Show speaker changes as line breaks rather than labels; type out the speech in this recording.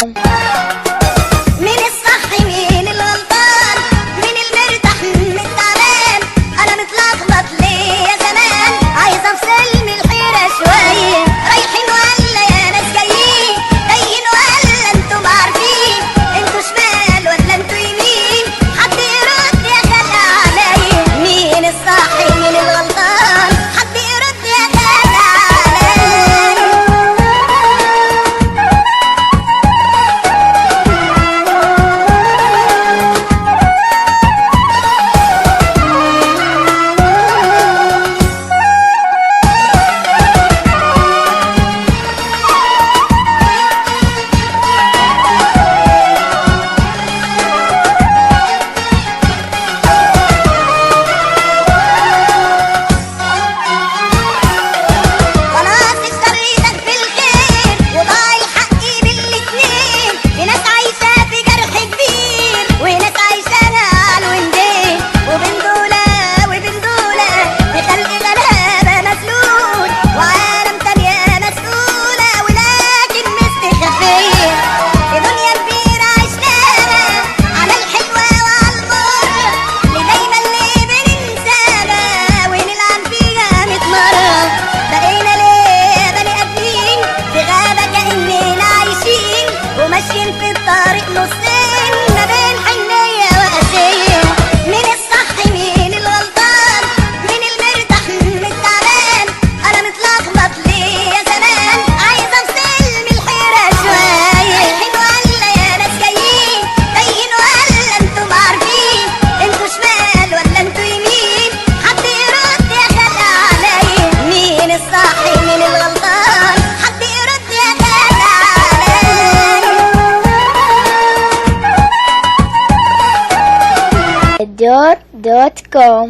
مين الصح مين الغلطان، مين المرتاح مين التعبان، انا متلخبط ليه يا زمان، عايز افصل من الحيرة شوية، رايحين ولا يا ناس جايين، جايين ولا انتم عارفين، انتوا شمال ولا انتوا يمين، حد يرد يا خلق عليا، مين الصح مين الغلطان، حد يرد يا خلق عليا. ماشيين في الطريق نصين ما بين حنية وقاسية، مين الصح مين الغلطان، مين المرتاح مين التعبان، انا متلخبط ليه يا زمان، عايز افصل من الحيرة شوية، رايحين ولا يا ناس جايين، جايين ولا انتم عارفين، انتوا شمال ولا انتوا يمين، حد يرد يا خلق عليا، مين الصح مين الغلطان، حد يرد يا خلق عليا.
Dot.com